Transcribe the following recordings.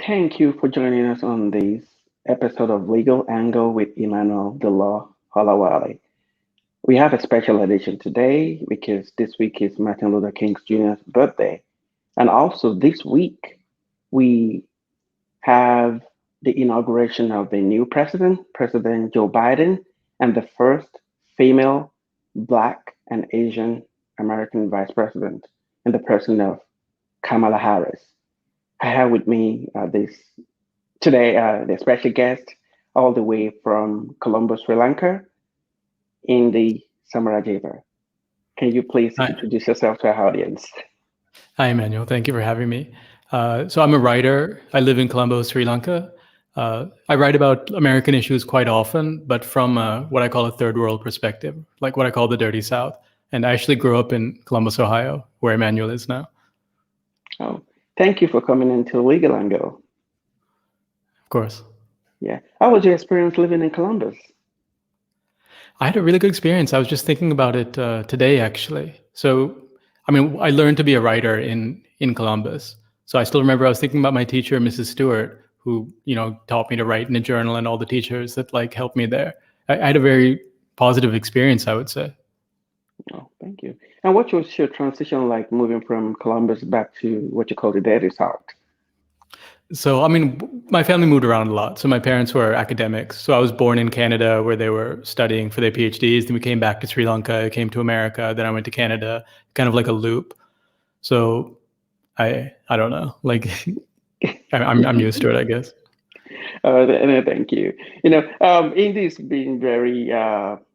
Thank you for joining us on this episode of Legal Angle with Emmanuel, the law Olawale. We have a special edition today because this week is Martin Luther King Jr.'s birthday. And also this week, we have the inauguration of the new president, President Joe Biden, and the first female, Black, and Asian American vice president in the person of Kamala Harris. I have with me this today the special guest all the way from Colombo, Sri Lanka, Indi Samarajiva. Can you please Hi, introduce yourself to our audience? hi, Emmanuel. Thank you for having me. So I'm a writer. I live in Colombo, Sri Lanka. I write about American issues quite often, but from what I call a third world perspective, like what I call the dirty South. And I actually grew up in Columbus, Ohio, where Emmanuel is now. Oh, thank you for coming into Legal Angle. Of course. Yeah. How was your experience living in Columbus? I had a really good experience. I was just thinking about it today, actually. So, I mean, I learned to be a writer in Columbus. So I still remember I was thinking about my teacher, Mrs. Stewart, who taught me to write in a journal, and all the teachers that like helped me there. I had a very positive experience, I would say. Oh, thank you. And what was your transition like moving from Columbus back to what you call the Dirty South? So, I mean, my family moved around a lot. So my parents were academics. So I was born in Canada where they were studying for their PhDs. Then we came back to Sri Lanka, I came to America, then I went to Canada, kind of like a loop. So I don't know, like I'm used to it, I guess. No, thank you. Indy's been very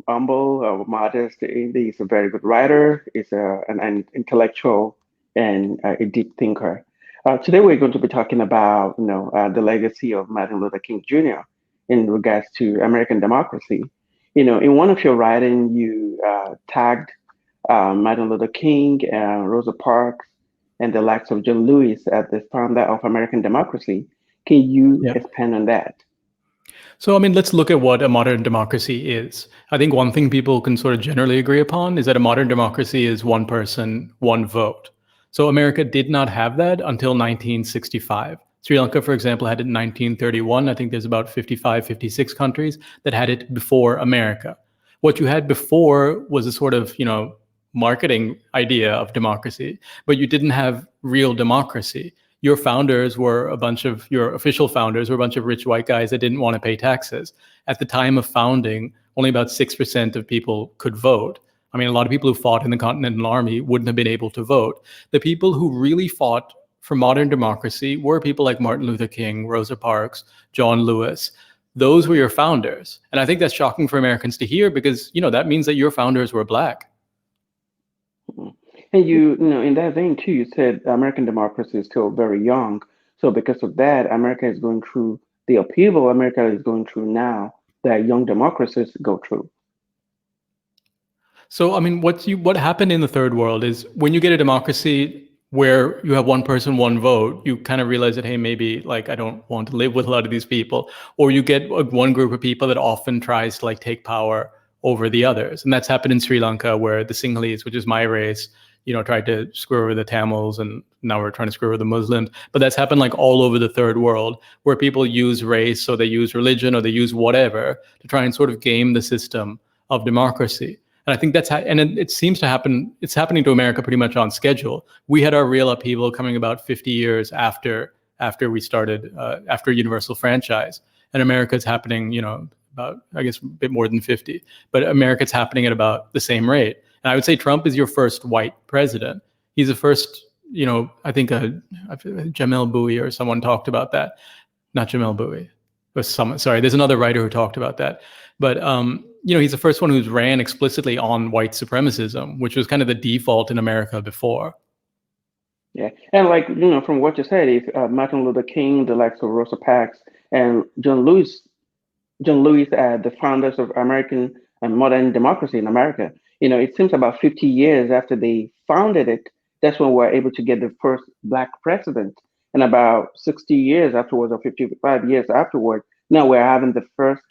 humble, modest. Indy is a very good writer. Is an intellectual and a deep thinker. Today we're going to be talking about, the legacy of Martin Luther King Jr. in regards to American democracy. In one of your writing, you tagged Martin Luther King, Rosa Parks, and the likes of John Lewis as the founder of American democracy. Can you Yeah. expand on that? So, I mean, let's look at what a modern democracy is. I think one thing people can sort of generally agree upon is that a modern democracy is one person, one vote. So America did not have that until 1965. Sri Lanka, for example, had it in 1931. I think there's about 55, 56 countries that had it before America. What you had before was a sort of, marketing idea of democracy, but you didn't have real democracy. Your founders were your official founders were a bunch of rich white guys that didn't want to pay taxes. At the time of founding, only about 6% of people could vote. I mean, a lot of people who fought in the Continental Army wouldn't have been able to vote. The people who really fought for modern democracy were people like Martin Luther King, Rosa Parks, John Lewis. Those were your founders. And I think that's shocking for Americans to hear because, that means that your founders were Black. Mhm. And in that vein too, you said American democracy is still very young. So because of that, America is going through the upheaval America is going through now that young democracies go through. So, I mean, what happened in the third world is when you get a democracy where you have one person, one vote, you kind of realize that, hey, maybe like I don't want to live with a lot of these people, or you get one group of people that often tries to like take power over the others. And that's happened in Sri Lanka where the Sinhalese, which is my race, tried to screw over the Tamils, and now we're trying to screw over the Muslims. But that's happened like all over the third world where people use race, or they use religion, or they use whatever to try and sort of game the system of democracy. And I think and it seems to happen, it's happening to America pretty much on schedule. We had our real upheaval coming about 50 years after we started, after universal franchise. And America's happening, about, I guess, a bit more than 50. But America's happening at about the same rate. And I would say Trump is your first white president. He's the first, I think Jamel Bowie or someone talked about that. Not Jamel Bowie. Sorry, there's another writer who talked about that. But he's the first one who's ran explicitly on white supremacism, which was kind of the default in America before. Yeah, and like from what you said, if Martin Luther King, the likes of Rosa Parks, and John Lewis, the founders of American and modern democracy in America. It seems about 50 years after they founded it, that's when we're able to get the first Black president. And about 60 years afterwards, or 55 years afterward, now we're having the first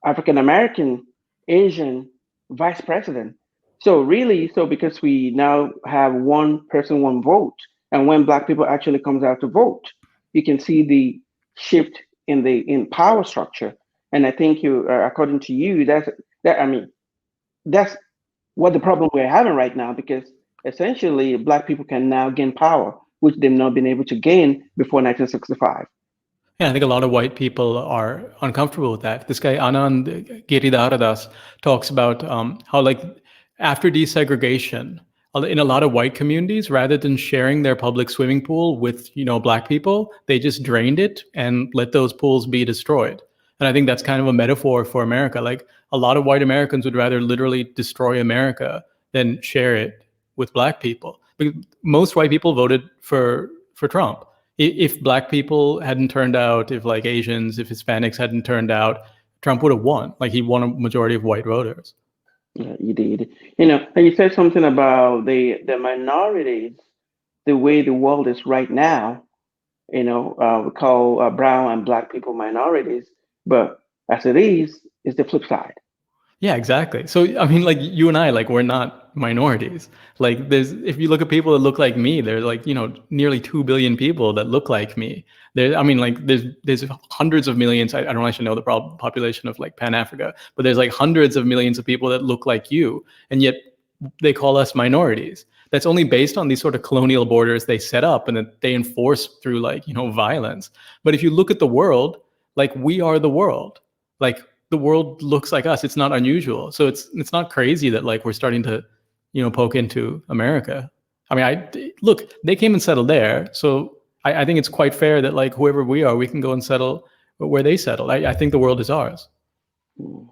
African American Asian vice president. So really, so because we now have one person, one vote, and when Black people actually comes out to vote, you can see the shift in power structure. And I think according to you, that I mean, that's what the problem we're having right now, because essentially black people can now gain power, which they've not been able to gain before 1965. Yeah, I think a lot of white people are uncomfortable with that. This guy Anand Giridharadas talks about how, like, after desegregation, in a lot of white communities, rather than sharing their public swimming pool with black people, they just drained it and let those pools be destroyed. And I think that's kind of a metaphor for America. Like, a lot of white Americans would rather literally destroy America than share it with black people. Because most white people voted for Trump. If black people hadn't turned out, if like Asians, if Hispanics hadn't turned out, Trump would have won. Like, he won a majority of white voters. Yeah, you did. And you said something about the minorities, the way the world is right now. We call brown and black people minorities, but as it is, it's the flip side. Yeah, exactly. So I mean, like, you and I, like, we're not minorities. Like, there's if you look at people that look like me, there's like nearly 2 billion people that look like me. I mean, like, there's hundreds of millions. I don't actually know the population of like Pan Africa, but there's like hundreds of millions of people that look like you, and yet they call us minorities. That's only based on these sort of colonial borders they set up and that they enforce through, like, violence. But if you look at the world, like, we are the world. Like, the world looks like us. It's not unusual. So it's not crazy that, like, we're starting to, poke into America. I mean, look, they came and settled there. So I think it's quite fair that, like, whoever we are, we can go and settle where they settled. I think the world is ours. Mm.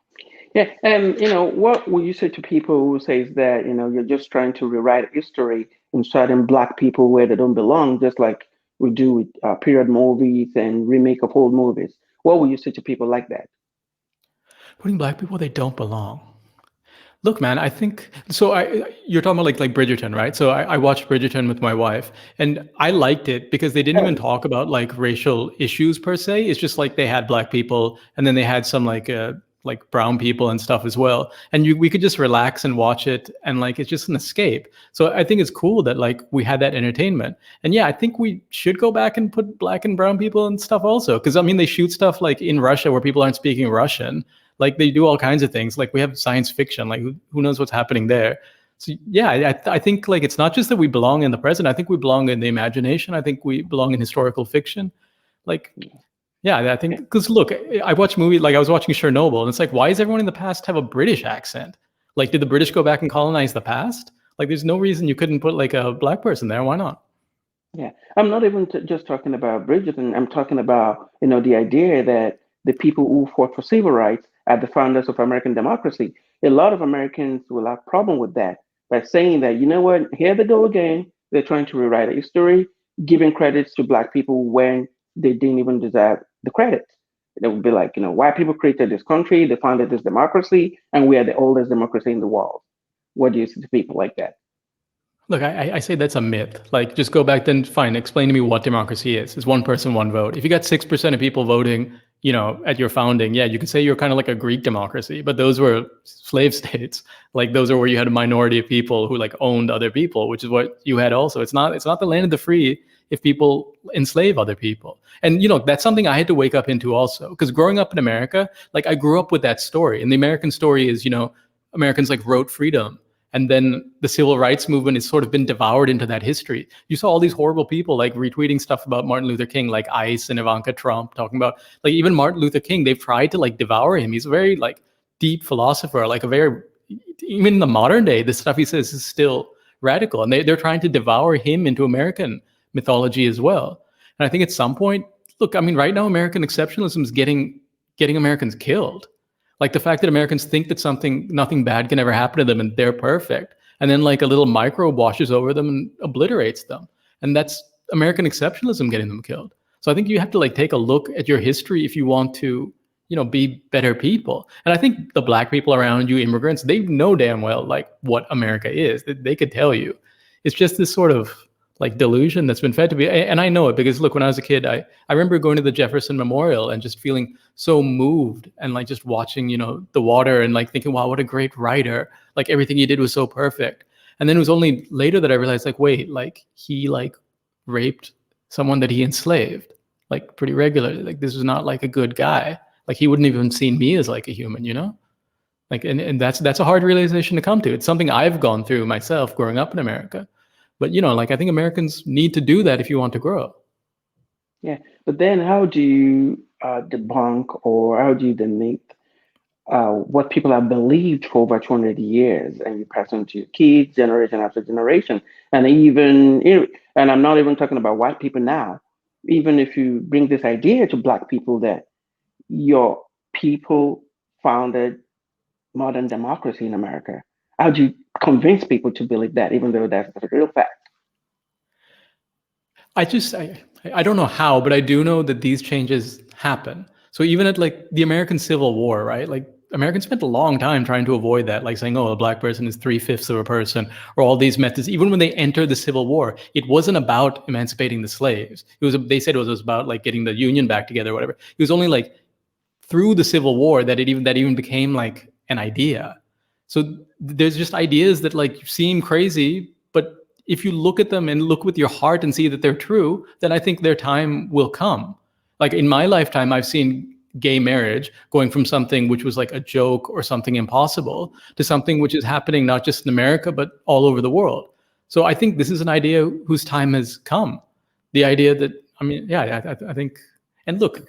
Yeah, and what will you say to people who says that you're just trying to rewrite history, inserting black people where they don't belong, just like we do with period movies and remake of old movies? What will you say to people like that? Putting black people where they don't belong. Look, man, I think so. You're talking about like Bridgerton, right? So I watched Bridgerton with my wife, and I liked it because they didn't even talk about like racial issues per se. It's just like they had black people, and then they had some like brown people and stuff as well. And we could just relax and watch it, and like it's just an escape. So I think it's cool that like we had that entertainment. And yeah, I think we should go back and put black and brown people and stuff also, because I mean they shoot stuff like in Russia where people aren't speaking Russian. Like, they do all kinds of things. Like, we have science fiction. Like, who knows what's happening there? So yeah, I think like it's not just that we belong in the present. I think we belong in the imagination. I think we belong in historical fiction. Like, yeah, I think because look, I watch movies like I was watching Chernobyl, and it's like, why does everyone in the past have a British accent? Like, did the British go back and colonize the past? Like, there's no reason you couldn't put like a black person there. Why not? Yeah, I'm not even just talking about Bridgerton. I'm talking about the idea that the people who fought for civil rights are the founders of American democracy. A lot of Americans will have problem with that by saying that what, here they go again. They're trying to rewrite history, giving credits to black people when they didn't even deserve the credit. They would be like, white people created this country, they founded this democracy, and we are the oldest democracy in the world. What do you say to people like that? Look, I say that's a myth. Like, just go back then, fine, explain to me what democracy is. It's one person, one vote. If you got 6% of people voting, at your founding, yeah, you could say you're kind of like a Greek democracy, but those were slave states. Like, those are where you had a minority of people who like owned other people, which is what you had also. It's not the land of the free if people enslave other people. And, that's something I had to wake up into also. Because growing up in America, like, I grew up with that story. And the American story is, Americans like wrote freedom. And then the civil rights movement has sort of been devoured into that history. You saw all these horrible people like retweeting stuff about Martin Luther King, like ICE and Ivanka Trump, talking about like even Martin Luther King. They've tried to like devour him. He's a very like deep philosopher, like a very, even in the modern day, the stuff he says is still radical. And they're trying to devour him into American mythology as well. And I think at some point, look, I mean, right now, American exceptionalism is getting Americans killed. Like, the fact that Americans think that nothing bad can ever happen to them and they're perfect. And then like a little microbe washes over them and obliterates them. And that's American exceptionalism getting them killed. So I think you have to like take a look at your history if you want to, be better people. And I think the black people around you, immigrants, they know damn well like what America is. They could tell you. It's just this sort of like delusion that's been fed to me. And I know it because look, when I was a kid, I remember going to the Jefferson Memorial and just feeling so moved and like just watching, the water and like thinking, wow, what a great writer. Like everything he did was so perfect. And then it was only later that I realized like, wait, like he like raped someone that he enslaved. like pretty regularly. Like this was not like a good guy. Like he wouldn't even seen me as like a human, you know? Like and that's a hard realization to come to. It's something I've gone through myself growing up in America. But you know, like I think Americans need to do that if you want to grow. Yeah, but then how do you debunk or how do you deny what people have believed for over 200 years and you pass on to your kids, generation after generation? And even, and I'm not even talking about white people now, even if you bring this idea to Black people that your people founded modern democracy in America, how do you convince people to believe that, even though that's a real fact? I don't know how, but I do know that these changes happen. So even at like the American Civil War, right? Like Americans spent a long time trying to avoid that, like saying, "Oh, a black person is 3/5 of a person," or all these methods. Even when they entered the Civil War, it wasn't about emancipating the slaves. It was they said it was about like getting the Union back together, or whatever. It was only like through the Civil War that even became like an idea. So there's just ideas that like seem crazy, but if you look at them and look with your heart and see that they're true, then I think their time will come. Like in my lifetime, I've seen gay marriage going from something which was like a joke or something impossible to something which is happening not just in America, but all over the world. So I think this is an idea whose time has come. The idea that, I mean, yeah, I think, and look,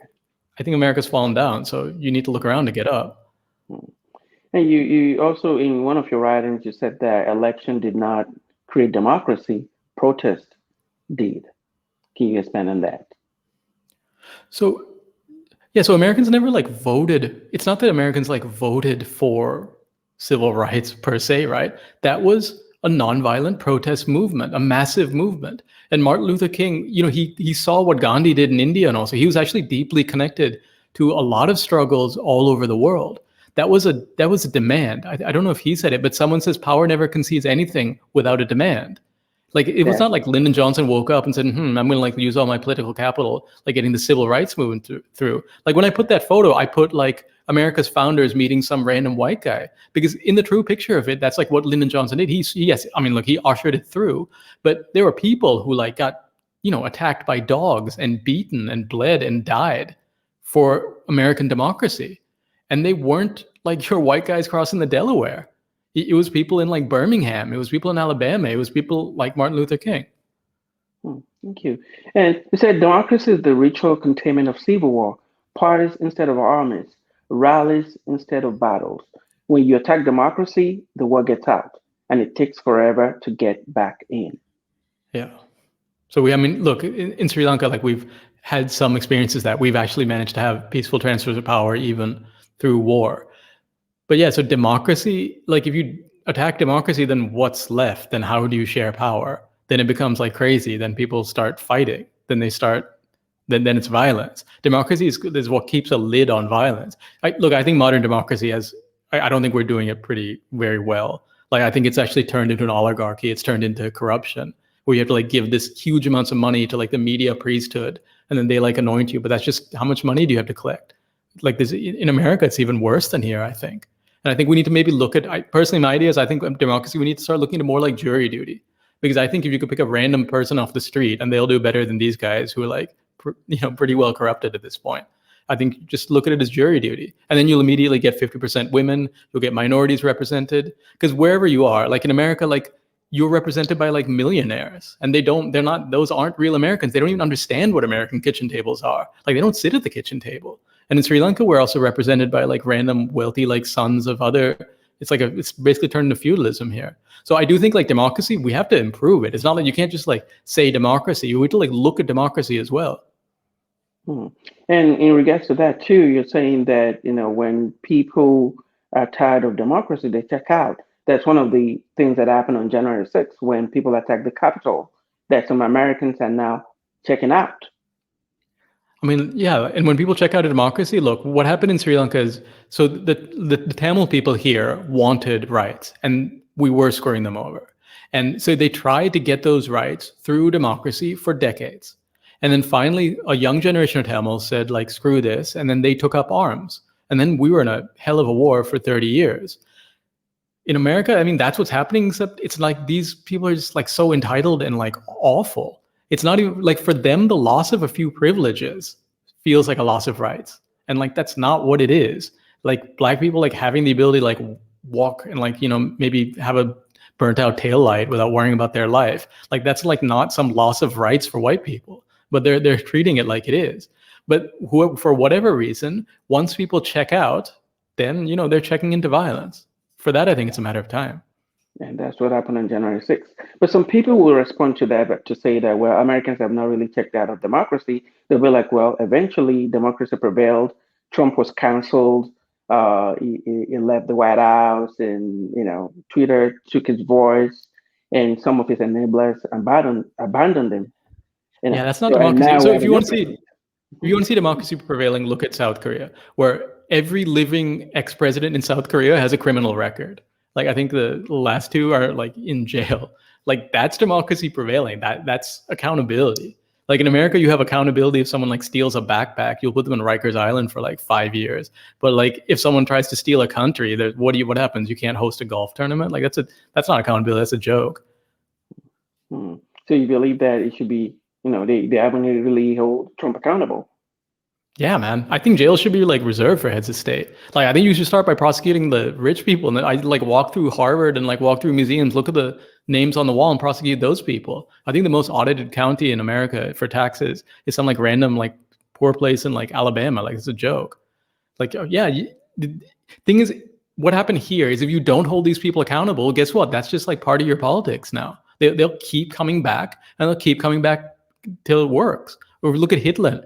I think America's fallen down, so you need to look around to get up. And you also, in one of your writings, you said that election did not create democracy, protest did. Can you expand on that? So yeah, so Americans never like voted. It's not that Americans like voted for civil rights per se, right? That was a nonviolent protest movement, a massive movement. And Martin Luther King, you know, he saw what Gandhi did in India, and also he was actually deeply connected to a lot of struggles all over the world. That was a demand. I don't know if he said it, but someone says power never concedes anything without a demand. Like it was That not like Lyndon Johnson woke up and said, I'm going to like use all my political capital, like getting the civil rights movement through. Like when I put that photo, I put like America's founders meeting some random white guy, because in the true picture of it, that's like what Lyndon Johnson did. Yes, I mean, look, he ushered it through, but there were people who like got, you know, attacked by dogs and beaten and bled and died for American democracy. And they weren't like your white guys crossing the Delaware. It was people in like Birmingham. It was people in Alabama. It was people like Martin Luther King. Thank you. And you said democracy is the ritual containment of civil war, parties instead of armies, rallies instead of battles. When you attack democracy, the word gets out, and it takes forever to get back in. Yeah. So I mean, look, in Sri Lanka, like we've had some experiences that we've actually managed to have peaceful transfers of power even through war. But yeah, so democracy, like if you attack democracy, then what's left? Then how do you share power? Then it becomes like crazy. Then people start fighting. Then it's violence. Democracy is what keeps a lid on violence. I think modern democracy I don't think we're doing it very well. Like I think it's actually turned into an oligarchy. It's turned into corruption, where you have to like give this huge amounts of money to like the media priesthood, and then they like anoint you. But that's just how much money do you have to collect? Like this in America, it's even worse than here, I think. And I think we need to maybe look at, personally, my idea is I think democracy, we need to start looking at more like jury duty. Because I think if you could pick a random person off the street and they'll do better than these guys who are like, pretty well corrupted at this point. I think just look at it as jury duty. And then you'll immediately get 50% women, you'll get minorities represented. Because wherever you are, like in America, like you're represented by like millionaires, and those aren't real Americans. They don't even understand what American kitchen tables are. Like they don't sit at the kitchen table. And in Sri Lanka, we're also represented by like random wealthy like sons of other. It's basically turned into feudalism here. So I do think like democracy, we have to improve it. It's not like you can't just like say democracy. You have to like look at democracy as well. Hmm. And in regards to that too, you're saying that when people are tired of democracy, they check out. That's one of the things that happened on January 6th when people attacked the Capitol. That some Americans are now checking out. I mean, yeah, and when people check out a democracy, look, what happened in Sri Lanka is, so the Tamil people here wanted rights, and we were screwing them over. And so they tried to get those rights through democracy for decades. And then finally, a young generation of Tamils said, like, screw this, and then they took up arms. And then we were in a hell of a war for 30 years. In America, I mean, that's what's happening, except it's like these people are just like so entitled and like awful. It's not even like for them, the loss of a few privileges feels like a loss of rights. And like that's not what it is. Like black people like having the ability to like walk and like, maybe have a burnt out tail light without worrying about their life. Like that's like not some loss of rights for white people, but they're treating it like it is. But for whatever reason, once people check out, then they're checking into violence. For that, I think it's a matter of time. And that's what happened on January 6th. But some people will respond to that to say that, well, Americans have not really checked out of democracy. They'll be like, well, eventually democracy prevailed. Trump was canceled. He left the White House, and Twitter took his voice, and some of his enablers abandoned him. Yeah, that's not So, and democracy. now So we're if you want to see democracy prevailing, look at South Korea, where every living ex-president in South Korea has a criminal record. Like I think the last two are like in jail. Like that's democracy prevailing. That's accountability. Like in America, you have accountability if someone like steals a backpack, you'll put them on Rikers Island for like 5 years. But like if someone tries to steal a country, what happens? You can't host a golf tournament. Like that's not accountability. That's a joke. So you believe that it should be, they haven't really hold Trump accountable. Yeah, man. I think jail should be like reserved for heads of state. Like, I think you should start by prosecuting the rich people. And I like walk through Harvard and like walk through museums, look at the names on the wall and prosecute those people. I think the most audited county in America for taxes is some like random like poor place in like Alabama. Like it's a joke. Like, yeah, the thing is, what happened here is if you don't hold these people accountable, guess what? That's just like part of your politics now. They'll keep coming back and they'll keep coming back till it works. Or look at Hitler.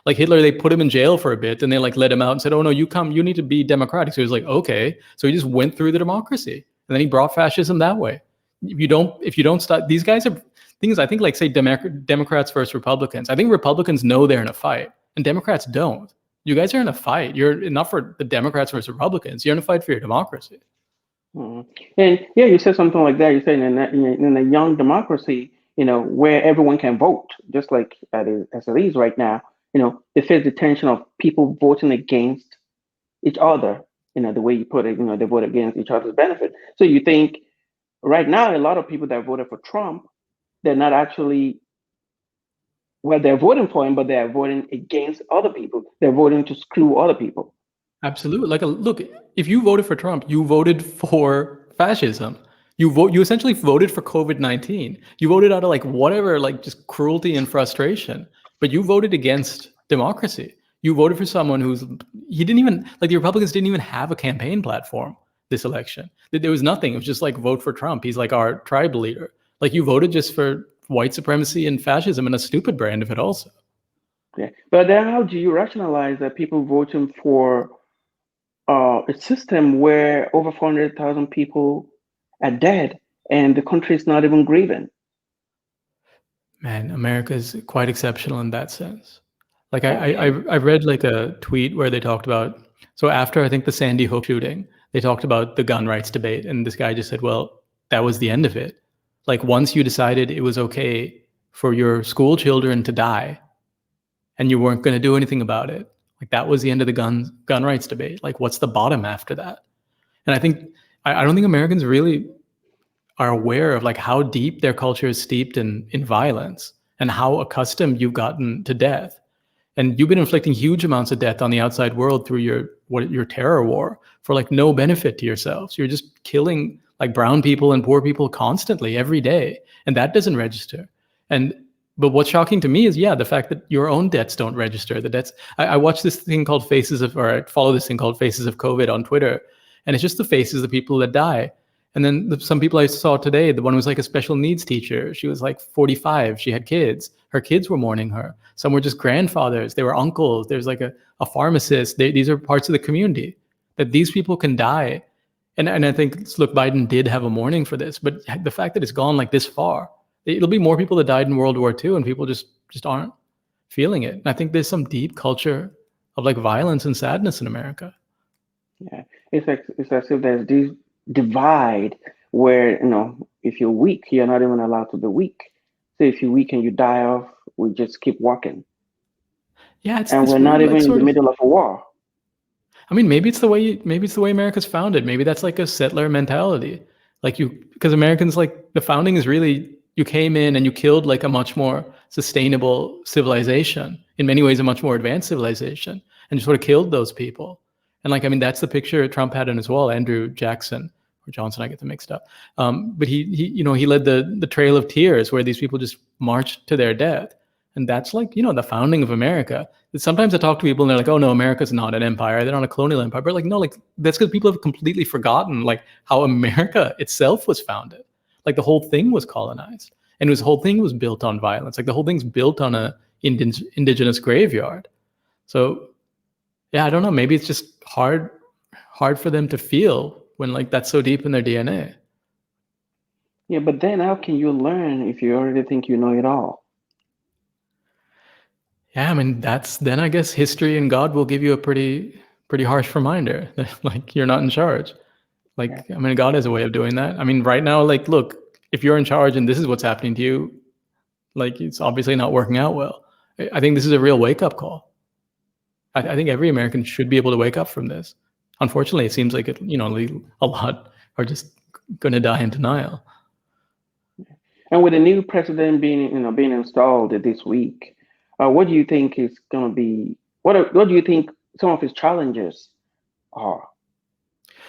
Like Hitler, they put him in jail for a bit, and they like let him out and said, "Oh no, you need to be democratic." So he was like, "Okay." So he just went through the democracy, and then he brought fascism that way. If you don't stop, these guys are things. I think like say Democrats versus Republicans. I think Republicans know they're in a fight, and Democrats don't. You guys are in a fight. You're not for the Democrats versus Republicans. You're in a fight for your democracy. And yeah, you said something like that. You said in a young democracy, where everyone can vote, just like as it is right now, they face the tension of people voting against each other, the way you put it, they vote against each other's benefit. So you think right now, a lot of people that voted for Trump, they're not actually, well, they're voting for him, but they're voting against other people. They're voting to screw other people. Absolutely. Like, look, if you voted for Trump, you voted for fascism. You essentially voted for COVID-19. You voted out of like whatever, like just cruelty and frustration, but you voted against democracy. You voted for someone he didn't even, like the Republicans didn't even have a campaign platform this election. There was nothing. It was just like vote for Trump. He's like our tribal leader. Like you voted just for white supremacy and fascism and a stupid brand of it also. Yeah. But then how do you rationalize that people voting for a system where over 400,000 people are dead and the country is not even grieving? Man, America is quite exceptional in that sense. Like I read like a tweet where they talked about, so after I think the Sandy Hook shooting, they talked about the gun rights debate, and this guy just said, well, that was the end of it. Like once you decided it was okay for your school children to die and you weren't going to do anything about it, like that was the end of the gun rights debate. Like what's the bottom after that? And I don't think Americans really are aware of like how deep their culture is steeped in violence and how accustomed you've gotten to death. And you've been inflicting huge amounts of death on the outside world through your terror war for like no benefit to yourselves. You're just killing like brown people and poor people constantly every day. And that doesn't register. But what's shocking to me is, the fact that your own debts don't register. The debts. I watch this thing called I follow this thing called Faces of COVID on Twitter, and it's just the faces of people that die. And then some people I saw today, the one was like a special needs teacher. She was like 45. She had kids. Her kids were mourning her. Some were just grandfathers. They were uncles. There's like a pharmacist. These are parts of the community that these people can die. And I think, look, Biden did have a mourning for this, but the fact that it's gone like this far, it'll be more people that died in World War II, and people just aren't feeling it. And I think there's some deep culture of like violence and sadness in America. Yeah, it's as if there's this divide where if you're weak, you're not even allowed to be weak. So if you're weak and you die off, we just keep walking. Yeah, and we're not even in the middle of a war. I mean, maybe it's the way America's founded. Maybe that's like a settler mentality. Like because Americans, like the founding is really you came in and you killed like a much more sustainable civilization, in many ways a much more advanced civilization, and you sort of killed those people. And like, I mean, that's the picture Trump had on his wall. Andrew Jackson or Johnson, I get them mixed up. But he led the Trail of Tears, where these people just marched to their death. And that's like, the founding of America. Sometimes I talk to people and they're like, oh no, America's not an empire. They're not a colonial empire. But like, no, like that's because people have completely forgotten like how America itself was founded. Like the whole thing was colonized, and the whole thing was built on violence. Like the whole thing's built on a indigenous graveyard. So yeah, I don't know. Maybe it's just hard for them to feel when like that's so deep in their DNA. Yeah, but then how can you learn if you already think you know it all? Yeah, I mean then I guess history and God will give you a pretty harsh reminder that like you're not in charge. Yeah. Like, I mean, God has a way of doing that. I mean, right now, like, look, if you're in charge and this is what's happening to you, like, it's obviously not working out well. I think this is a real wake up call. I think every American should be able to wake up from this. Unfortunately, it seems like a lot are just going to die in denial. And with the new president being installed this week, what do you think is going to be? What do you think some of his challenges are?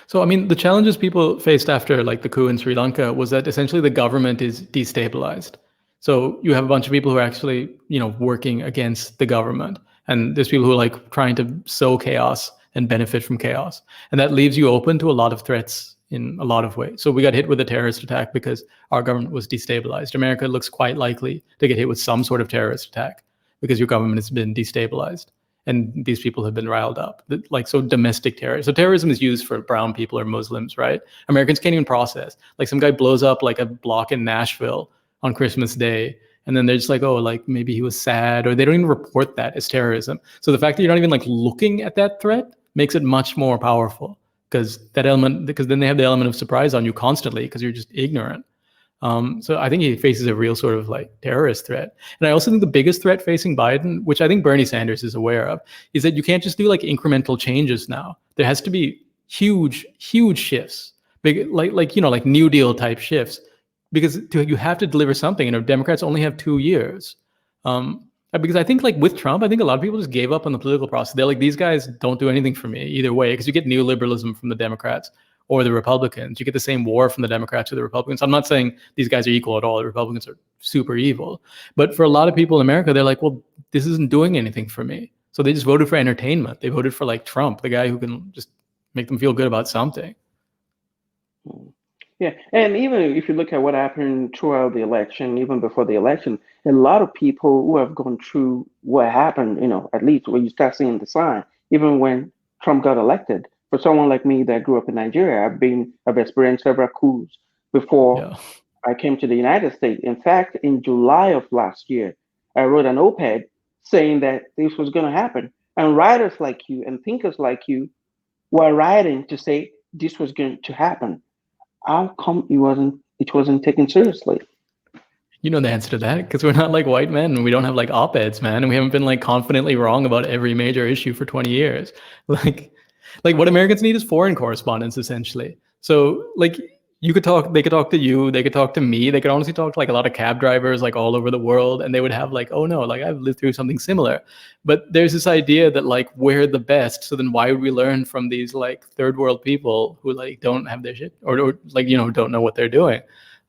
So, I mean, the challenges people faced after like the coup in Sri Lanka was that essentially the government is destabilized. So you have a bunch of people who are actually, working against the government. And there's people who are like trying to sow chaos and benefit from chaos. And that leaves you open to a lot of threats in a lot of ways. So we got hit with a terrorist attack because our government was destabilized. America looks quite likely to get hit with some sort of terrorist attack because your government has been destabilized and these people have been riled up. Like, so domestic terror. So terrorism is used for brown people or Muslims, right? Americans can't even process. Like some guy blows up like a block in Nashville on Christmas Day, and then they're just like, oh, like maybe he was sad, or they don't even report that as terrorism. So the fact that you're not even like looking at that threat makes it much more powerful because then they have the element of surprise on you constantly because you're just ignorant. So I think he faces a real sort of like terrorist threat. And I also think the biggest threat facing Biden, which I think Bernie Sanders is aware of, is that you can't just do like incremental changes now. There has to be huge shifts, big like New Deal type shifts, because you have to deliver something. And Democrats only have 2 years. Because I think like with Trump, I think a lot of people just gave up on the political process. They're like, these guys don't do anything for me either way, because you get neoliberalism from the Democrats or the Republicans. You get the same war from the Democrats or the Republicans. I'm not saying these guys are equal at all. The Republicans are super evil. But for a lot of people in America, they're like, well, this isn't doing anything for me. So they just voted for entertainment. They voted for like Trump, the guy who can just make them feel good about something. Yeah, and even if you look at what happened throughout the election, even before the election, a lot of people who have gone through what happened, at least when you start seeing the sign, even when Trump got elected. For someone like me that grew up in Nigeria, I've experienced several coups before Yeah. I came to the United States. In fact, in July of last year, I wrote an op-ed saying that this was going to happen. And writers like you and thinkers like you were writing to say this was going to happen. How come it wasn't taken seriously? You know the answer to that, because we're not like white men and we don't have like op-eds, man, and we haven't been like confidently wrong about every major issue for 20 years. Like what Americans need is foreign correspondence essentially. So like they could talk to you, they could talk to me, they could honestly talk to like a lot of cab drivers like all over the world, and they would have like, oh no, like I've lived through something similar. But there's this idea that like we're the best, so then why would we learn from these like third world people who like don't have their shit or like don't know what they're doing?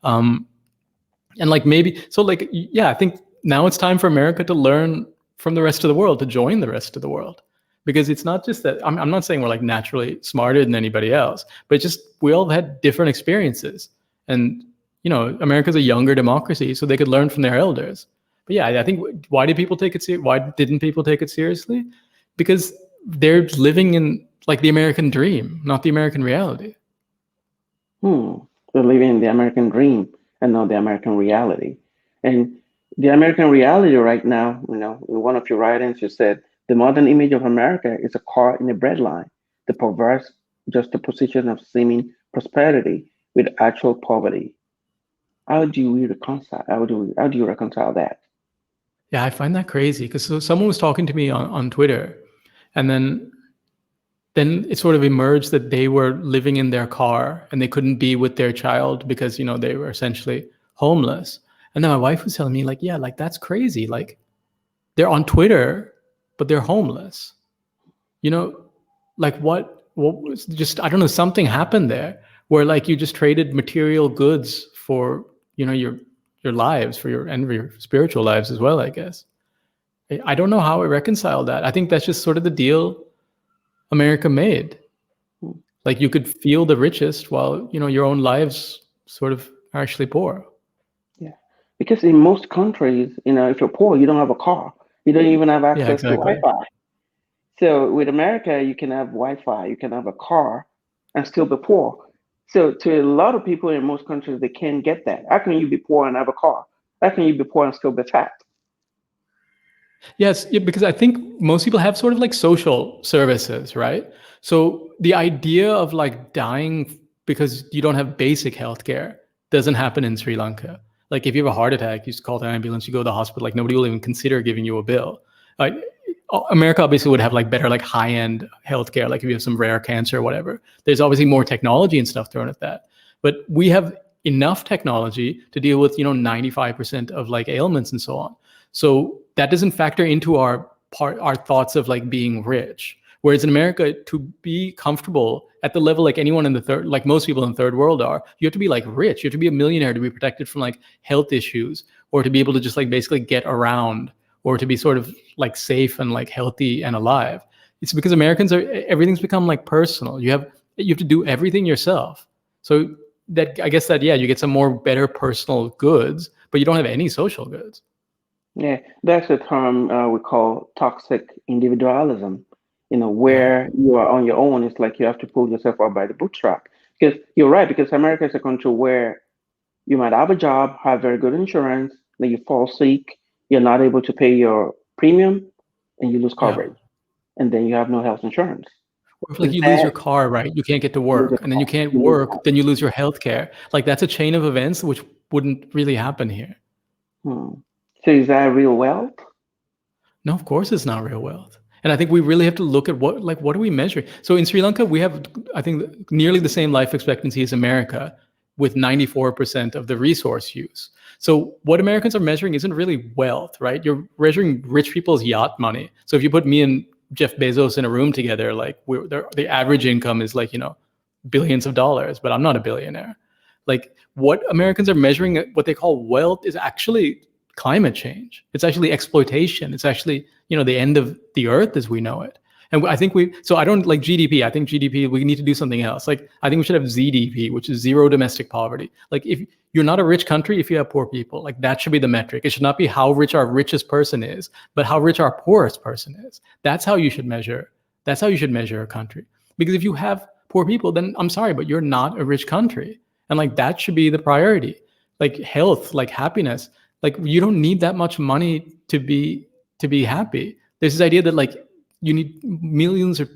And like maybe so like yeah, I think now it's time for America to learn from the rest of the world, to join the rest of the world, because it's not just that I'm not saying we're like naturally smarter than anybody else, but it's just we all had different experiences, and America's a younger democracy, so they could learn from their elders. But yeah, I think why didn't people take it seriously? Because they're living in like the American dream, not the American reality. We're living in the American dream and not the American reality. And the American reality right now, in one of your writings, you said the modern image of America is a car in a bread line, the perverse juxtaposition of seeming prosperity with actual poverty. How do you reconcile? How do you reconcile that? Yeah, I find that crazy because someone was talking to me on Twitter, and then it sort of emerged that they were living in their car and they couldn't be with their child because they were essentially homeless. And then my wife was telling me like, yeah, like that's crazy. Like they're on Twitter, but they're homeless. You know, like what was just, I don't know, something happened there where like you just traded material goods for, your lives, for your spiritual lives as well, I guess. I don't know how I reconcile that. I think that's just sort of the deal America made. Like you could feel the richest while, your own lives sort of are actually poor. Yeah. Because in most countries, if you're poor, you don't have a car. You don't even have Yeah, access to exactly. Wi-Fi. So with America, you can have Wi-Fi, you can have a car, and still be poor. So to a lot of people in most countries, they can't get that. How can you be poor and have a car? How can you be poor and still be fat? Yes, yeah, because I think most people have sort of like social services, right? So the idea of like dying because you don't have basic healthcare doesn't happen in Sri Lanka. Like if you have a heart attack, you just call the ambulance, you go to the hospital, like nobody will even consider giving you a bill. Like America obviously would have like better like high-end healthcare, like if you have some rare cancer or whatever. There's obviously more technology and stuff thrown at that. But we have enough technology to deal with, 95% of like ailments and so on. So that doesn't factor into our thoughts of like being rich. Whereas in America, to be comfortable at the level like anyone in the third, like most people in the third world are, you have to be like rich. You have to be a millionaire to be protected from like health issues, or to be able to just like basically get around, or to be sort of like safe and like healthy and alive. It's because Americans are, everything's become like personal. You have to do everything yourself. So that, I guess that, yeah, you get some more better personal goods, but you don't have any social goods. Yeah, that's a term we call toxic individualism. Yeah. Where you are on your own, it's like you have to pull yourself up by the bootstrap. Because you're right, because America is a country where you might have a job, have very good insurance, then you fall sick, you're not able to pay your premium, and you lose Yeah. coverage, and then you have no health insurance. Or if like you lose That your car, right? You can't get to you lose a work, and then you car, can't you lose work, then you lose your health care. Like that's a chain of events which wouldn't really happen here. Hmm. So is that real wealth? No, of course it's not real wealth. And I think we really have to look at what are we measuring? So in Sri Lanka, we have, I think, nearly the same life expectancy as America, with 94% of the resource use. So what Americans are measuring isn't really wealth, right? You're measuring rich people's yacht money. So if you put me and Jeff Bezos in a room together, like the average income is like, billions of dollars, but I'm not a billionaire. Like what Americans are measuring, what they call wealth, is actually climate change. It's actually exploitation. It's actually, the end of the earth as we know it. And I think so I don't like GDP. I think GDP, we need to do something else. Like I think we should have ZDP, which is zero domestic poverty. Like if you're not a rich country, if you have poor people, like that should be the metric. It should not be how rich our richest person is, but how rich our poorest person is. That's how you should measure. That's how you should measure a country. Because if you have poor people, then I'm sorry, but you're not a rich country. And like that should be the priority. Like health, like happiness, like you don't need that much money to be happy. There's this idea that like you need millions or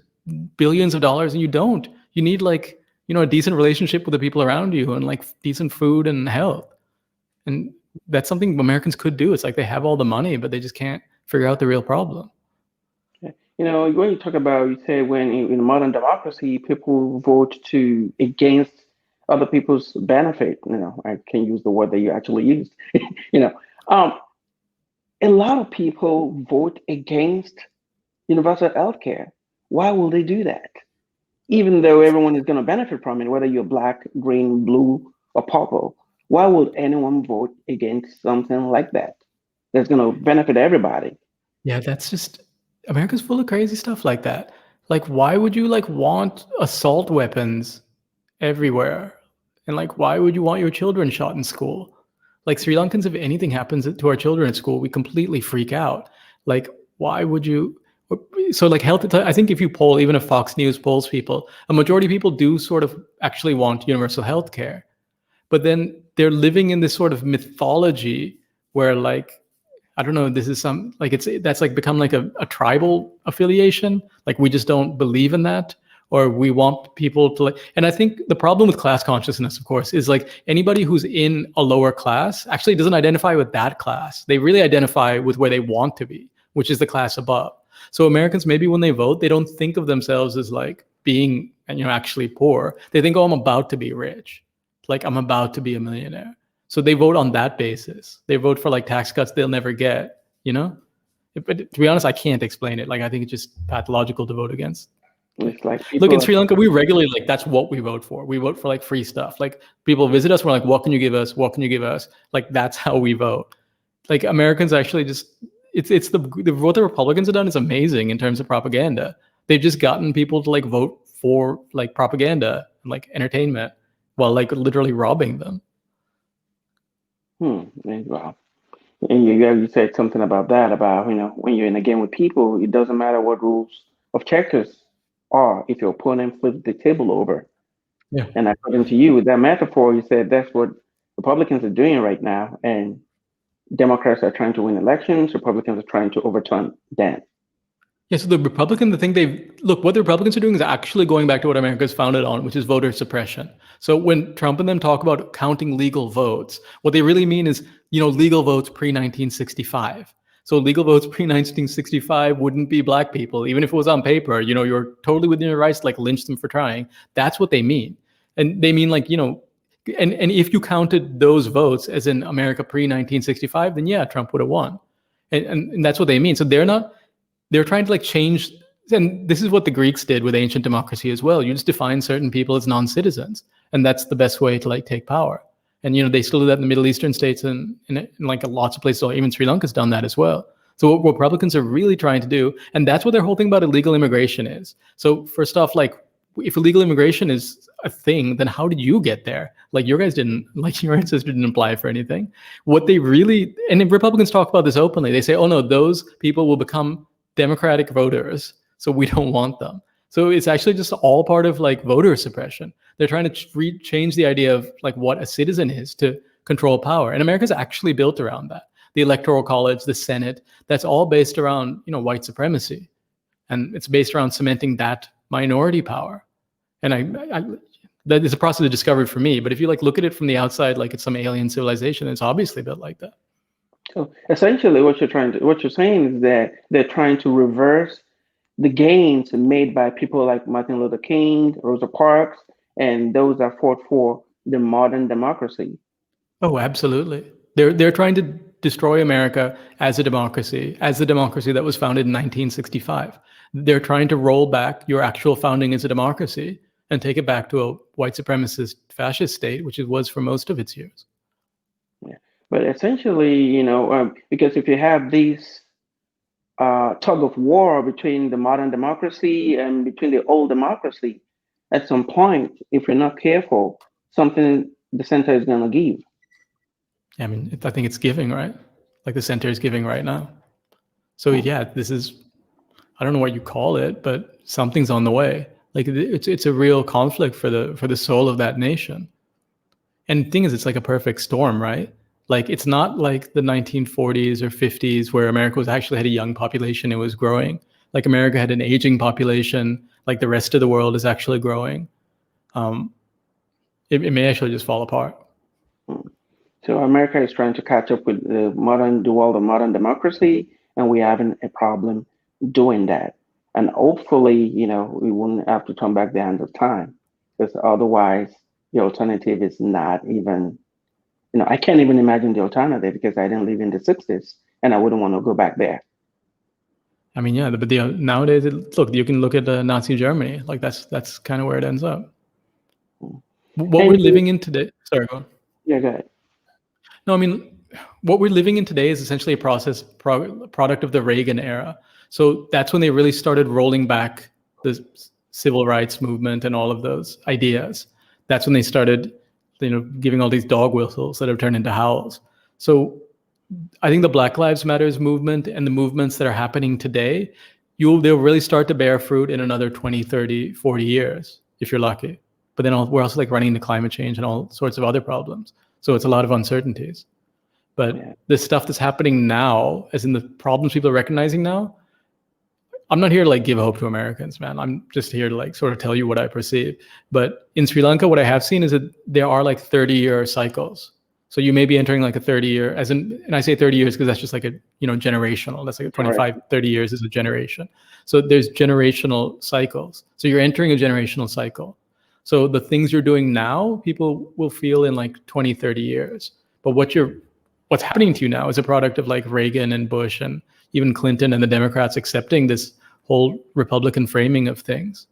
billions of dollars, and you don't. You need like, a decent relationship with the people around you, and like decent food and health. And that's something Americans could do. It's like they have all the money, but they just can't figure out the real problem. When you talk about, you say when in modern democracy, people vote to against other people's benefit. I can use the word that you actually used. You know, um, a lot of people vote against universal health care. Why will they do that? Even though everyone is going to benefit from it, whether you're black, green, blue, or purple, why would anyone vote against something like that? That's going to benefit everybody. Yeah, that's just, America's full of crazy stuff like that. Like, why would you like want assault weapons everywhere? And like, why would you want your children shot in school? Like Sri Lankans, if anything happens to our children at school, we completely freak out. Like, why would you? So like health, I think if you poll, even if Fox News polls people, a majority of people do sort of actually want universal health care. But then they're living in this sort of mythology where like, I don't know, this is some like that's like become like a tribal affiliation. Like we just don't believe in that, or we want people to like. And I think the problem with class consciousness, of course, is like anybody who's in a lower class actually doesn't identify with that class. They really identify with where they want to be, which is the class above. So Americans, maybe when they vote, they don't think of themselves as like being, actually poor. They think, oh, I'm about to be rich. Like I'm about to be a millionaire. So they vote on that basis. They vote for like tax cuts they'll never get, you know? But to be honest, I can't explain it. Like, I think it's just pathological to vote against. It's like Look, people in are, Sri Lanka, we regularly, like, that's what we vote for. We vote for like free stuff. Like, people visit us, we're like, what can you give us? What can you give us? Like, that's how we vote. Like, Americans actually just, it's what the Republicans have done is amazing in terms of propaganda. They've just gotten people to like vote for like propaganda and like entertainment while like literally robbing them. wow. And you said something about that, about, when you're in a game with people, it doesn't matter what rules of checkers are if your opponent flips the table over. Yeah. And according to you, with that metaphor, you said that's what Republicans are doing right now. And Democrats are trying to win elections, Republicans are trying to overturn them. Yeah, so the thing what the Republicans are doing is actually going back to what America is founded on, which is voter suppression. So when Trump and them talk about counting legal votes, what they really mean is, legal votes pre-1965. So legal votes pre-1965 wouldn't be black people, even if it was on paper. You're totally within your rights to like lynch them for trying. That's what they mean. And they mean like, and if you counted those votes as in America pre-1965, then yeah, Trump would have won. And that's what they mean. So they're trying to like change, and this is what the Greeks did with ancient democracy as well. You just define certain people as non-citizens, and that's the best way to like take power. And they still do that in the Middle Eastern states, and in like lots of places. Even Sri Lanka's done that as well. So what Republicans are really trying to do, and that's what their whole thing about illegal immigration is. So for stuff like, if illegal immigration is a thing, then how did you get there? Like, your guys didn't, like, your ancestors didn't apply for anything. What they really, and if Republicans talk about this openly, they say, oh no, those people will become Democratic voters, so we don't want them. So it's actually just all part of like voter suppression. They're trying to change the idea of like what a citizen is to control power. And America's actually built around that. The Electoral College, the Senate, that's all based around, white supremacy. And it's based around cementing that minority power. And that is a process of discovery for me. But if you like look at it from the outside, like it's some alien civilization, it's obviously built like that. So essentially, what you're saying is that they're trying to reverse the gains made by people like Martin Luther King, Rosa Parks, and those that fought for the modern democracy. Oh, absolutely. They're trying to destroy America as a democracy, as the democracy that was founded in 1965. They're trying to roll back your actual founding as a democracy and take it back to a white supremacist fascist state, which it was for most of its years. Yeah. But essentially, because if you have these tug of war between the modern democracy and between the old democracy, at some point, if you're not careful, something the center is going to give. I mean, I think it's giving, right? Like the center is giving right now. So yeah, this is, I don't know what you call it, but something's on the way. Like it's a real conflict for the soul of that nation. And the thing is, it's like a perfect storm, right? Like, it's not like the 1940s or 50s where America was actually had a young population, it was growing. Like, America had an aging population, like the rest of the world is actually growing. It may actually just fall apart. So America is trying to catch up with the world of modern democracy, and we're having a problem doing that. And hopefully, we won't have to turn back the hands of time, because otherwise the alternative is not even, I can't even imagine the alternative, because I didn't live in the 60s and I wouldn't want to go back there. I mean, yeah, but nowadays, look, you can look at Nazi Germany. Like, that's kind of where it ends up. What we're living in today. Sorry, go on. Yeah, go ahead. No, I mean, what we're living in today is essentially a product of the Reagan era. So that's when they really started rolling back the civil rights movement and all of those ideas. That's when they started, giving all these dog whistles that have turned into howls. So I think the Black Lives Matters movement and the movements that are happening today, they'll really start to bear fruit in another 20, 30, 40 years, if you're lucky. But then we're also like running into climate change and all sorts of other problems. So it's a lot of uncertainties. But the stuff that's happening now, as in the problems people are recognizing now, I'm not here to like give hope to Americans, man. I'm just here to like sort of tell you what I perceive. But in Sri Lanka, what I have seen is that there are like 30-year cycles. So you may be entering like a 30-year, and I say 30 years because that's just like a, generational. That's like 25, 30 years is a generation. So there's generational cycles. So you're entering a generational cycle. So the things you're doing now, people will feel in like 20, 30 years. But what's happening to you now is a product of like Reagan and Bush and even Clinton and the Democrats accepting this whole Republican framing of things.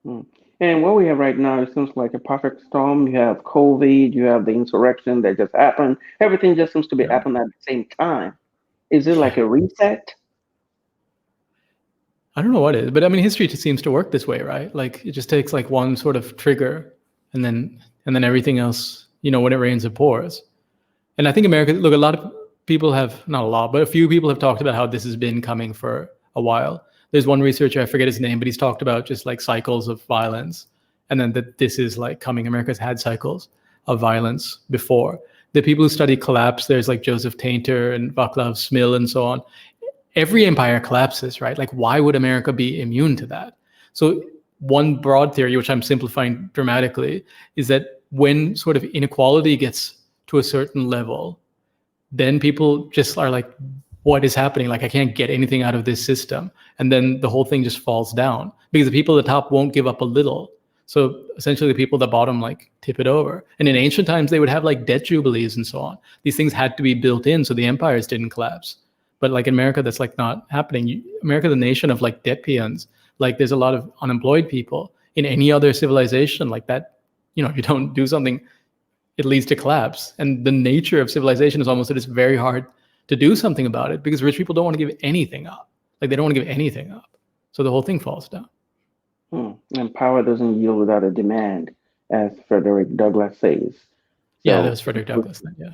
Mm. And what we have right now, it seems like a perfect storm. You have COVID, you have the insurrection that just happened. Everything just seems to be Yeah. happening at the same time. Is it like Yeah. a reset? I don't know what it is, but I mean, history just seems to work this way, right? Like it just takes like one sort of trigger, and then everything else, when it rains, it pours. And I think America, look, a lot of people have, not a lot, but a few people have talked about how this has been coming for a while. There's one researcher, I forget his name, but he's talked about just like cycles of violence, and then that this is like coming. America's had cycles of violence before. The people who study collapse, there's like Joseph Tainter and Václav Smil and so on. Every empire collapses, right? Like, why would America be immune to that? So one broad theory, which I'm simplifying dramatically, is that when sort of inequality gets to a certain level, then people just are like, what is happening? Like, I can't get anything out of this system. And then the whole thing just falls down because the people at the top won't give up a little. So essentially the people at the bottom like tip it over. And in ancient times, they would have like debt jubilees and so on. These things had to be built in so the empires didn't collapse. But like in America, that's like not happening. America, the nation of like debt peons, like there's a lot of unemployed people. In any other civilization like that, if you don't do something, it leads to collapse. And the nature of civilization is almost that it's very hard to do something about it because rich people don't want to give anything up. Like they don't want to give anything up. So the whole thing falls down. And power doesn't yield without a demand, as Frederick Douglass says. Yeah, that So was Frederick Douglass then, yeah.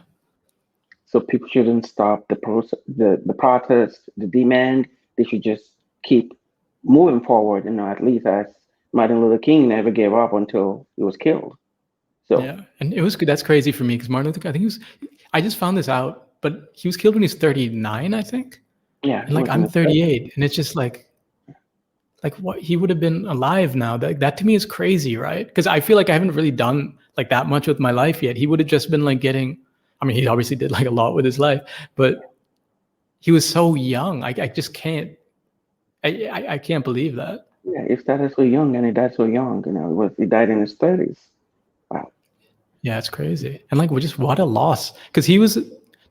so people shouldn't stop the process, the protest, the demand. They should just keep moving forward. At least as Martin Luther King never gave up until he was killed. So Yeah. And that's crazy for me because Martin Luther King, I think I just found this out, but he was killed when he was 39, I think. yeah, And he like was in I'm his 30s. 38 and it's just like what he would have been alive now. That to me is crazy, right? Because I feel like I haven't really done like that much with my life yet. He would have just been like I mean, he obviously did like a lot with his life, but he was so young. I just can't, I can't believe that. Yeah, he started so young and he died so young. He died in his 30s. Wow. Yeah, it's crazy. And like, just what a loss. Because he was,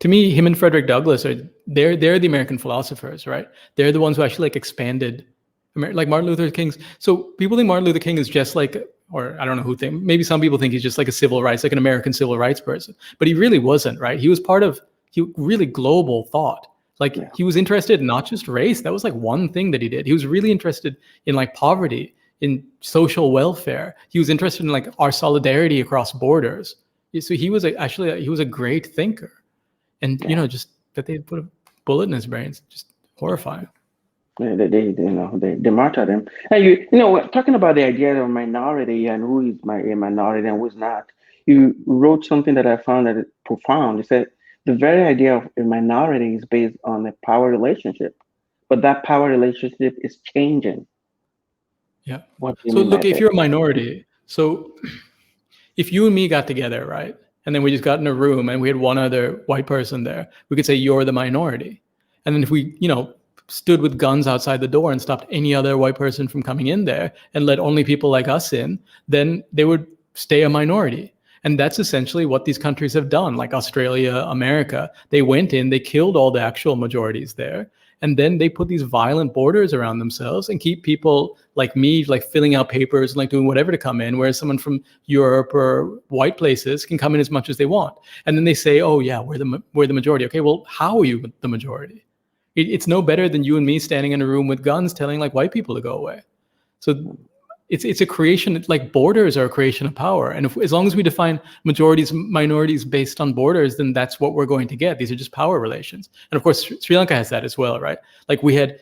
to me, him and Frederick Douglass they're the American philosophers, right? They're the ones who actually like expanded, like Martin Luther King's. So people think Martin Luther King is just like, or I don't know who think, maybe some people think he's just like like an American civil rights person, but he really wasn't, right? He was part of really global thought. Like Yeah. he was interested in not just race. That was like one thing that he did. He was really interested in like poverty, in social welfare. He was interested in like our solidarity across borders. So he was he was a great thinker. And Yeah. just that they put a bullet in his brains, just horrifying. They martyred him. And talking about the idea of minority and who is a minority and who is not, you wrote something that I found that is profound. You said the very idea of a minority is based on a power relationship, but that power relationship is changing. Yeah. What do you So mean by look, if that? you're a minority, so if you and me got together, right, and then we just got in a room and we had one other white person there, we could say you're the minority. And then if we, stood with guns outside the door and stopped any other white person from coming in there and let only people like us in, then they would stay a minority. And that's essentially what these countries have done, like Australia, America. They went in, they killed all the actual majorities there. And then they put these violent borders around themselves and keep people like me, like filling out papers and like doing whatever to come in, whereas someone from Europe or white places can come in as much as they want. And then they say, oh yeah, we're the majority. Okay, well, how are you the majority? It's no better than you and me standing in a room with guns telling like white people to go away. So it's a creation, like borders are a creation of power. And as long as we define majorities, minorities based on borders, then that's what we're going to get. These are just power relations. And of course, Sri Lanka has that as well, right? Like we had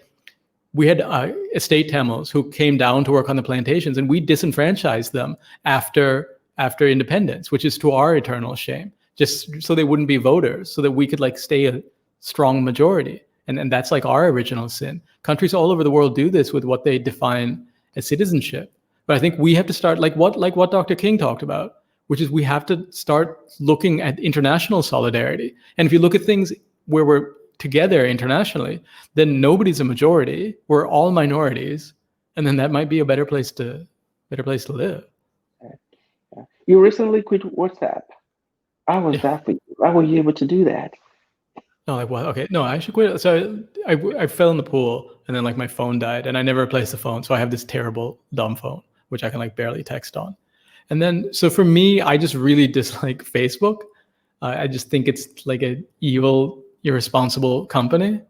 estate Tamils who came down to work on the plantations and we disenfranchised them after independence, which is to our eternal shame, just so they wouldn't be voters, so that we could like stay a strong majority. And that's like our original sin. Countries all over the world do this with what they define as citizenship. But I think we have to start like what Dr. King talked about, which is we have to start looking at international solidarity. And if you look at things where we're together internationally, then nobody's a majority. We're all minorities. And then that might be a better place to live. You recently quit WhatsApp. How was Yeah. that for you? How were you able to do that? No, like what? Okay, no, I should quit. So I fell in the pool, and then like my phone died, and I never replaced the phone. So I have this terrible dumb phone, which I can like barely text on. And then so for me, I just really dislike Facebook. I just think it's like a evil, irresponsible company.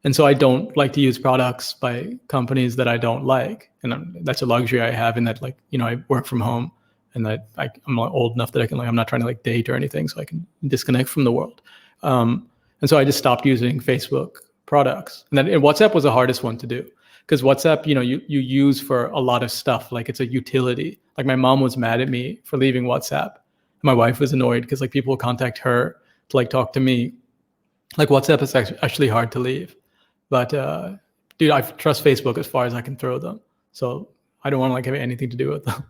And so I don't like to use products by companies that I don't like, and that's a luxury I have in that, like, I work from home, and that I'm not old enough that I can, like, I'm not trying to like date or anything, so I can disconnect from the world. And so I just stopped using Facebook products, and then WhatsApp was the hardest one to do, because WhatsApp, you use for a lot of stuff, like it's a utility. Like my mom was mad at me for leaving WhatsApp. My wife was annoyed because like people would contact her to like talk to me. Like WhatsApp is actually hard to leave. But dude, I trust Facebook as far as I can throw them. So I don't want to like have anything to do with them.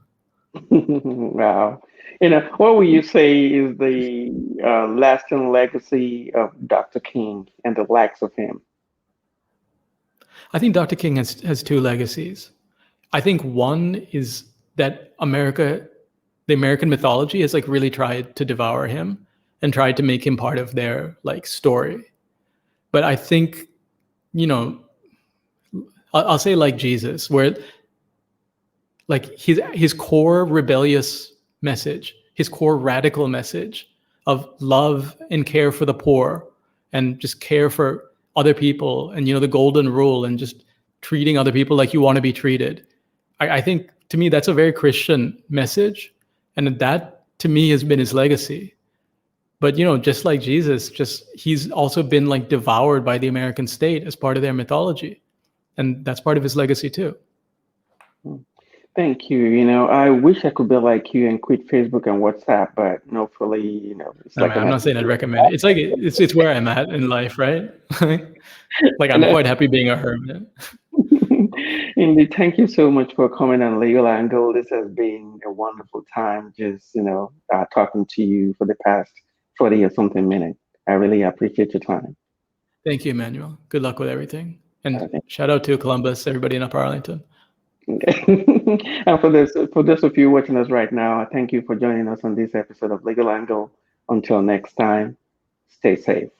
Wow. What would you say is the lasting legacy of Dr. King and the likes of him? I think Dr. King has two legacies. I think one is that the American mythology has like really tried to devour him and tried to make him part of their like story. But I think, you know, I'll say like Jesus, where like his core rebellious message, his core radical message of love and care for the poor and just care for other people, and the golden rule, and just treating other people like you want to be treated. I think to me that's a very Christian message, and that to me has been his legacy. But just like Jesus, just he's also been like devoured by the American state as part of their mythology, and that's part of his legacy too. Thank you. I wish I could be like you and quit Facebook and WhatsApp, but hopefully, it's No, like man, an I'm not saying I'd recommend it. It's like it's where I'm at in life, right? Like I'm and quite happy being a hermit. Indeed, thank you so much for coming on Legal Angle. This has been a wonderful time just, talking to you for the past 40 or something minutes. I really appreciate your time. Thank you, Emmanuel. Good luck with everything. And Okay. shout out to Columbus, everybody in Upper Arlington. And for those of you watching us right now, thank you for joining us on this episode of Legal Angle. Until next time, stay safe.